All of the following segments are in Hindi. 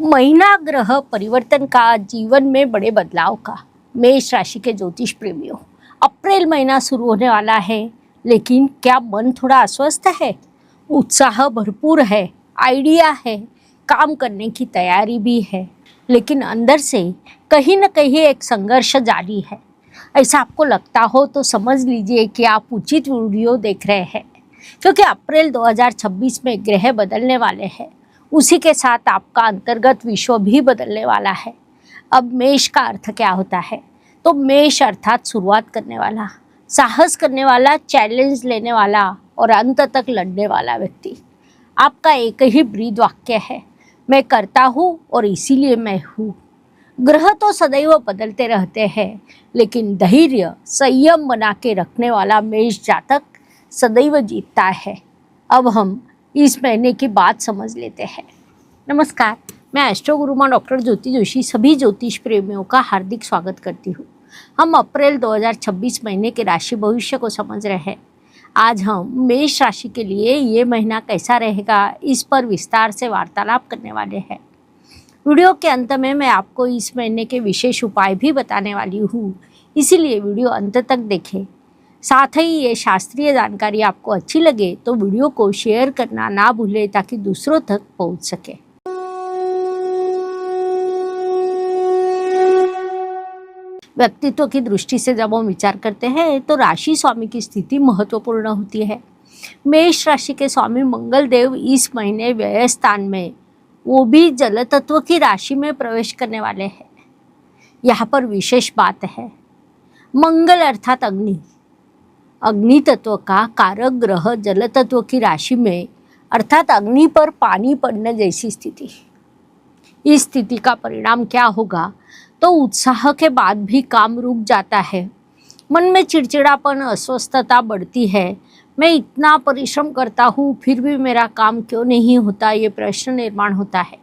महीना ग्रह परिवर्तन का जीवन में बड़े बदलाव का। मेष राशि के ज्योतिष प्रेमियों, अप्रैल महीना शुरू होने वाला है, लेकिन क्या मन थोड़ा अस्वस्थ है? उत्साह भरपूर है, आइडिया है, काम करने की तैयारी भी है, लेकिन अंदर से कहीं न कहीं एक संघर्ष जारी है। ऐसा आपको लगता हो तो समझ लीजिए कि आप उचित वीडियो देख रहे हैं, क्योंकि अप्रैल 2026 में ग्रह बदलने वाले हैं। उसी के साथ आपका अंतर्गत विश्व भी बदलने वाला है। अब मेष का अर्थ क्या होता है? तो मेष अर्थात शुरुआत करने वाला, साहस करने वाला, चैलेंज लेने वाला और अंत तक लड़ने वाला व्यक्ति। आपका एक ही ब्रीद वाक्य है, मैं करता हूँ और इसीलिए मैं हूँ। ग्रह तो सदैव बदलते रहते हैं, लेकिन धैर्य संयम बना के रखने वाला मेष जातक सदैव जीतता है। अब हम इस महीने की बात समझ लेते हैं। नमस्कार, मैं एस्ट्रो गुरुमा डॉक्टर ज्योति जोशी सभी ज्योतिष प्रेमियों का हार्दिक स्वागत करती हूँ। हम अप्रैल 2026 महीने के राशि भविष्य को समझ रहे हैं। आज हम मेष राशि के लिए ये महीना कैसा रहेगा, इस पर विस्तार से वार्तालाप करने वाले हैं। वीडियो के अंत में मैं आपको इस महीने के विशेष उपाय भी बताने वाली हूँ, इसीलिए वीडियो अंत तक देखें। साथ ही ये शास्त्रीय जानकारी आपको अच्छी लगे तो वीडियो को शेयर करना ना भूलें, ताकि दूसरों तक पहुंच सके। व्यक्तित्व की दृष्टि से जब हम विचार करते हैं तो राशि स्वामी की स्थिति महत्वपूर्ण होती है। मेष राशि के स्वामी मंगल देव इस महीने व्यय स्थान में, वो भी जल तत्व की राशि में प्रवेश करने वाले हैं। यहाँ पर विशेष बात है, मंगल अर्थात अग्नि, अग्नि तत्व का कारक ग्रह जल तत्व की राशि में, अर्थात अग्नि पर पानी पड़ने जैसी स्थिति। इस स्थिति का परिणाम क्या होगा? तो उत्साह के बाद भी काम रुक जाता है, मन में चिड़चिड़ापन, अस्वस्थता बढ़ती है। मैं इतना परिश्रम करता हूँ फिर भी मेरा काम क्यों नहीं होता, ये प्रश्न निर्माण होता है।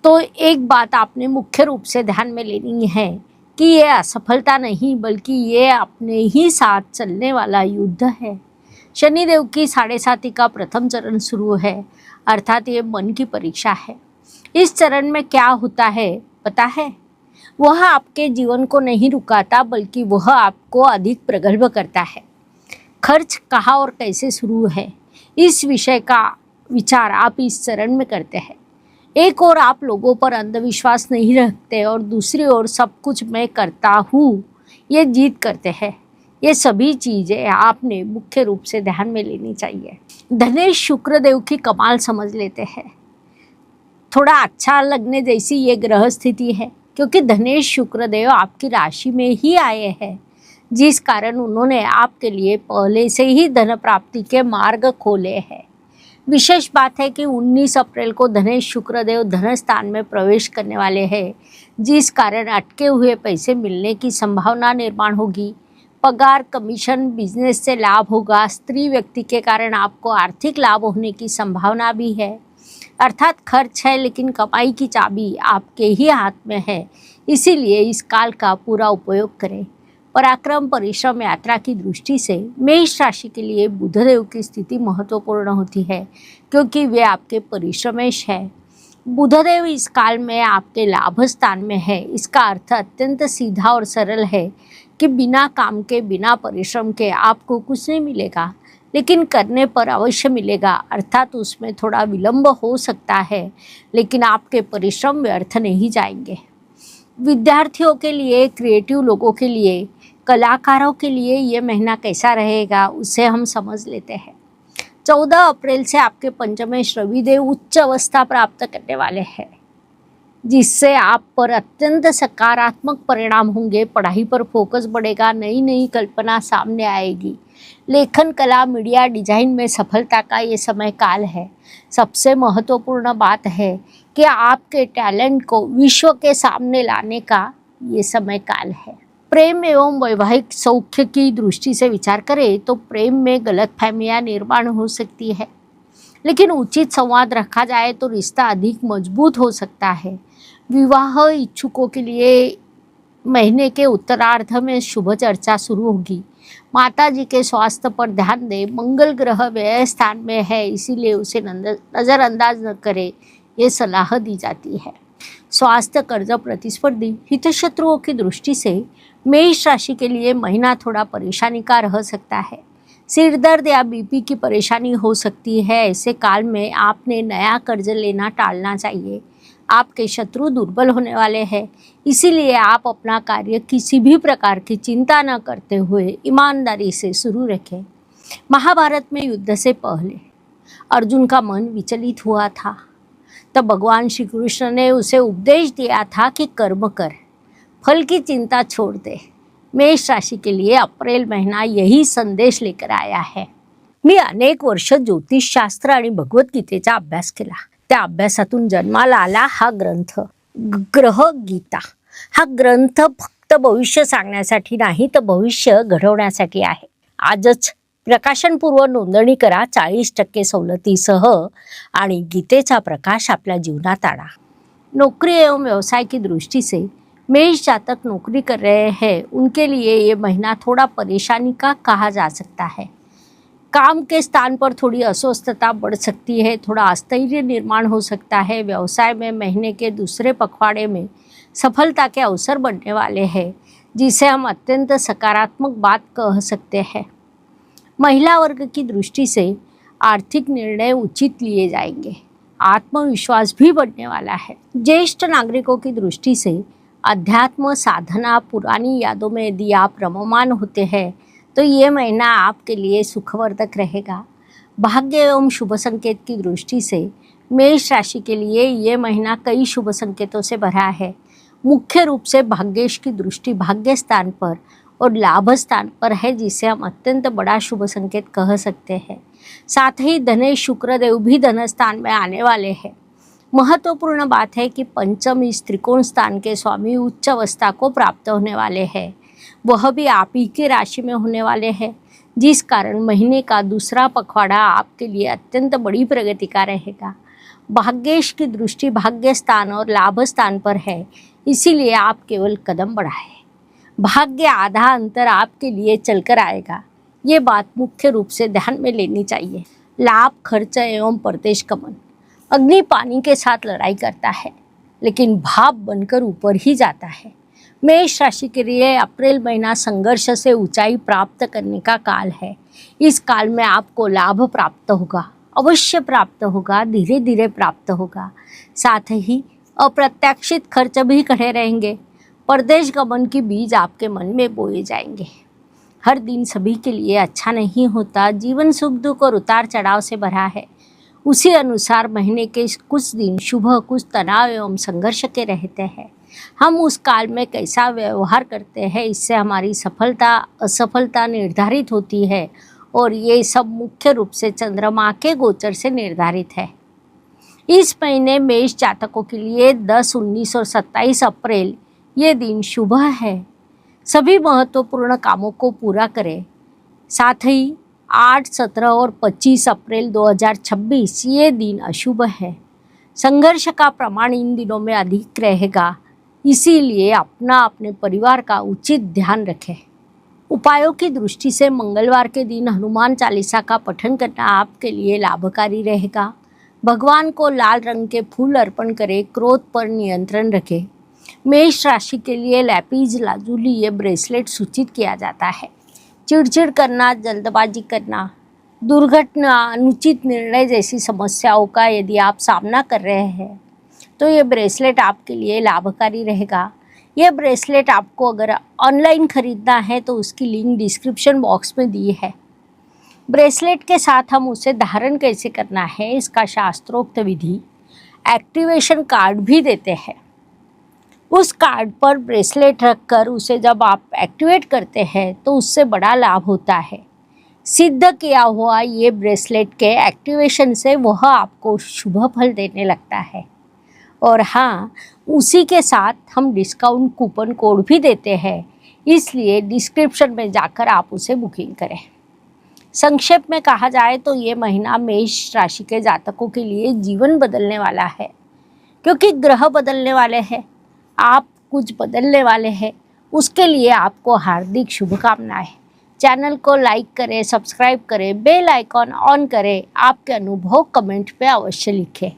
तो एक बात आपने मुख्य रूप से ध्यान में लेनी है कि ये असफलता नहीं, बल्कि ये अपने ही साथ चलने वाला युद्ध है। शनिदेव की 7.5 का प्रथम चरण शुरू है, अर्थात ये मन की परीक्षा है। इस चरण में क्या होता है पता है? वह आपके जीवन को नहीं रुकाता, बल्कि वह आपको अधिक प्रगल्भ करता है। खर्च कहाँ और कैसे शुरू है, इस विषय का विचार आप इस चरण में करते हैं। एक ओर आप लोगों पर अंधविश्वास नहीं रखते और दूसरी ओर सब कुछ मैं करता हूँ ये जीत करते हैं। ये सभी चीज़ें आपने मुख्य रूप से ध्यान में लेनी चाहिए। धनेश शुक्रदेव की कमाल समझ लेते हैं। थोड़ा अच्छा लगने जैसी ये ग्रह स्थिति है, क्योंकि धनेश शुक्रदेव आपकी राशि में ही आए हैं, जिस कारण उन्होंने आपके लिए पहले से ही धन प्राप्ति के मार्ग खोले हैं। विशेष बात है कि 19 अप्रैल को धनेश शुक्रदेव धन स्थान में प्रवेश करने वाले हैं, जिस कारण अटके हुए पैसे मिलने की संभावना निर्माण होगी। पगार, कमीशन, बिजनेस से लाभ होगा। स्त्री व्यक्ति के कारण आपको आर्थिक लाभ होने की संभावना भी है। अर्थात खर्च है, लेकिन कमाई की चाबी आपके ही हाथ में है, इसीलिए इस काल का पूरा उपयोग करें। पराक्रम, परिश्रम, यात्रा की दृष्टि से मेष राशि के लिए बुधदेव की स्थिति महत्वपूर्ण होती है, क्योंकि वे आपके परिश्रमेश है। बुधदेव इस काल में आपके लाभ स्थान में है। इसका अर्थ अत्यंत सीधा और सरल है कि बिना काम के, बिना परिश्रम के आपको कुछ नहीं मिलेगा, लेकिन करने पर अवश्य मिलेगा। अर्थात उसमें थोड़ा विलंब हो सकता है, लेकिन आपके परिश्रम व्यर्थ नहीं जाएंगे। विद्यार्थियों के लिए, क्रिएटिव लोगों के लिए, कलाकारों के लिए ये महीना कैसा रहेगा, उसे हम समझ लेते हैं। 14 अप्रैल से आपके पंचमेश रविदेव उच्च अवस्था प्राप्त करने वाले हैं, जिससे आप पर अत्यंत सकारात्मक परिणाम होंगे। पढ़ाई पर फोकस बढ़ेगा, नई नई कल्पना सामने आएगी। लेखन, कला, मीडिया, डिजाइन में सफलता का ये समय काल है। सबसे महत्वपूर्ण बात है कि आपके टैलेंट को विश्व के सामने लाने का ये समय काल है। प्रेम एवं वैवाहिक सौख्य की दृष्टि से विचार करें तो प्रेम में गलतफहमियां निर्माण हो सकती है, लेकिन उचित संवाद रखा जाए तो रिश्ता अधिक मजबूत हो सकता है। विवाह इच्छुकों के लिए महीने के उत्तरार्ध में शुभ चर्चा शुरू होगी। माता जी के स्वास्थ्य पर ध्यान दें। मंगल ग्रह व्यय स्थान में है, इसीलिए उसे नज़रअंदाज न करें, ये सलाह दी जाती है। स्वास्थ्य, कर्ज प्रतिस्पर्धी, हितशत्रुओं की दृष्टि से मेष राशि के लिए महीना थोड़ा परेशानी का रह सकता है। सिर दर्द या बीपी की परेशानी हो सकती है। ऐसे काल में आपने नया कर्ज लेना टालना चाहिए। आपके शत्रु दुर्बल होने वाले हैं, इसीलिए आप अपना कार्य किसी भी प्रकार की चिंता न करते हुए ईमानदारी से शुरू रखें। महाभारत में युद्ध से पहले अर्जुन का मन विचलित हुआ था, तब भगवान श्री कृष्ण ने उसे उपदेश दिया था कि कर्म कर, फल की चिंता छोड़ दे। मेष राशि के लिए अप्रैल महीना यही संदेश लेकर आया है। मी अनेक वर्ष ज्योतिषशास्त्र आणि भगवद्गीतेचा अभ्यास केला। त्या अभ्यासातून जन्माला आला हा ग्रंथ ग्रह गीता। हा ग्रंथ फक्त भविष्य सांगण्यासाठी नाही तर भविष्य घडवण्यासाठी आहे। आजच प्रकाशनपूर्व नोंदणी करा 40% सवलतीसह आणि गीतेचा प्रकाश आपल्या जीवनात आणा। नौकरी एवं व्यवसाय की दृष्टि से मेष जातक नौकरी कर रहे हैं, उनके लिए ये महीना थोड़ा परेशानी का कहा जा सकता है। काम के स्थान पर थोड़ी अस्वस्थता बढ़ सकती है, थोड़ा अस्थैर्य निर्माण हो सकता है। व्यवसाय में महीने के दूसरे पखवाड़े में सफलता के अवसर बनने वाले हैं, जिसे हम अत्यंत सकारात्मक बात कह सकते हैं। महिला वर्ग की दृष्टि से आर्थिक निर्णय उचित लिए जाएंगे। आत्मविश्वास भी बढ़ने वाला है। ज्येष्ठ नागरिकों की दृष्टि से अध्यात्म साधना, पुरानी यादों में यदि आप रममान होते हैं तो ये महीना आपके लिए सुखवर्धक रहेगा। भाग्य एवं शुभ संकेत की दृष्टि से मेष राशि के लिए ये महीना कई शुभ संकेतों से भरा है। मुख्य रूप से भाग्येश की दृष्टि भाग्य स्थान पर और लाभ स्थान पर है, जिसे हम अत्यंत बड़ा शुभ संकेत कह सकते हैं। साथ ही धनेश शुक्रदेव भी धन स्थान में आने वाले हैं। महत्वपूर्ण बात है कि पंचम इस त्रिकोण स्थान के स्वामी उच्च अवस्था को प्राप्त होने वाले हैं, वह भी आप ही की राशि में होने वाले हैं, जिस कारण महीने का दूसरा पखवाड़ा आपके लिए अत्यंत बड़ी प्रगति का रहेगा। भाग्येश की दृष्टि भाग्य स्थान और लाभ स्थान पर है, इसीलिए आप केवल कदम बढ़ाएं। भाग्य आधा अंतर आपके लिए चलकर आएगा, ये बात मुख्य रूप से ध्यान में लेनी चाहिए। लाभ, खर्च एवं परदेश गमन। अग्नि पानी के साथ लड़ाई करता है, लेकिन भाप बनकर ऊपर ही जाता है। मेष राशि के लिए अप्रैल महीना संघर्ष से ऊंचाई प्राप्त करने का काल है। इस काल में आपको लाभ प्राप्त होगा, अवश्य प्राप्त होगा, धीरे धीरे प्राप्त होगा। साथ ही अप्रत्याशित खर्च भी खड़े रहेंगे। परदेश गमन की बीज आपके मन में बोए जाएंगे। हर दिन सभी के लिए अच्छा नहीं होता। जीवन सुख दुख और उतार चढ़ाव से भरा है। उसी अनुसार महीने के कुछ दिन शुभ, कुछ तनाव एवं संघर्ष के रहते हैं। हम उस काल में कैसा व्यवहार करते हैं, इससे हमारी सफलता असफलता निर्धारित होती है, और ये सब मुख्य रूप से चंद्रमा के गोचर से निर्धारित है। इस महीने मेष जातकों के लिए 10, 19 और 27 अप्रैल ये दिन शुभ है। सभी महत्वपूर्ण कामों को पूरा करें। साथ ही 8, 17 और 25 अप्रैल 2026 ये दिन अशुभ है। संघर्ष का प्रमाण इन दिनों में अधिक रहेगा, इसीलिए अपने परिवार का उचित ध्यान रखें। उपायों की दृष्टि से मंगलवार के दिन हनुमान चालीसा का पठन करना आपके लिए लाभकारी रहेगा। भगवान को लाल रंग के फूल अर्पण करें। क्रोध पर नियंत्रण रखें। मेष राशि के लिए लैपीज लाजुली ये ब्रेसलेट सूचित किया जाता है। चिड़चिड़ करना, जल्दबाजी करना, दुर्घटना, अनुचित निर्णय जैसी समस्याओं का यदि आप सामना कर रहे हैं तो ये ब्रेसलेट आपके लिए लाभकारी रहेगा। ये ब्रेसलेट आपको अगर ऑनलाइन खरीदना है तो उसकी लिंक डिस्क्रिप्शन बॉक्स में दी है। ब्रेसलेट के साथ हम उसे धारण कैसे करना है, इसका शास्त्रोक्त विधि एक्टिवेशन कार्ड भी देते हैं। उस कार्ड पर ब्रेसलेट रखकर उसे जब आप एक्टिवेट करते हैं तो उससे बड़ा लाभ होता है। सिद्ध किया हुआ ये ब्रेसलेट के एक्टिवेशन से वह आपको शुभ फल देने लगता है। और हाँ, उसी के साथ हम डिस्काउंट कूपन कोड भी देते हैं, इसलिए डिस्क्रिप्शन में जाकर आप उसे बुकिंग करें। संक्षेप में कहा जाए तो ये महीना मेष राशि के जातकों के लिए जीवन बदलने वाला है, क्योंकि ग्रह बदलने वाले हैं, आप कुछ बदलने वाले हैं। उसके लिए आपको हार्दिक शुभकामनाएं। चैनल को लाइक करें, सब्सक्राइब करें, बेल आइकॉन ऑन करें। आपके अनुभव कमेंट पे अवश्य लिखें।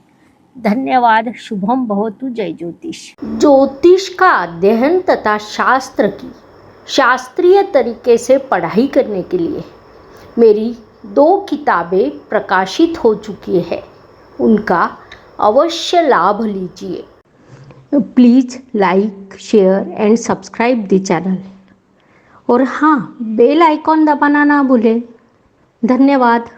धन्यवाद। शुभम भवतु। जय ज्योतिष। ज्योतिष का अध्ययन तथा शास्त्र की शास्त्रीय तरीके से पढ़ाई करने के लिए मेरी 2 किताबें प्रकाशित हो चुकी है, उनका अवश्य लाभ लीजिए। Please like, share and subscribe the channel. और हाँ, बेल आइकॉन दबाना ना भूलें। धन्यवाद।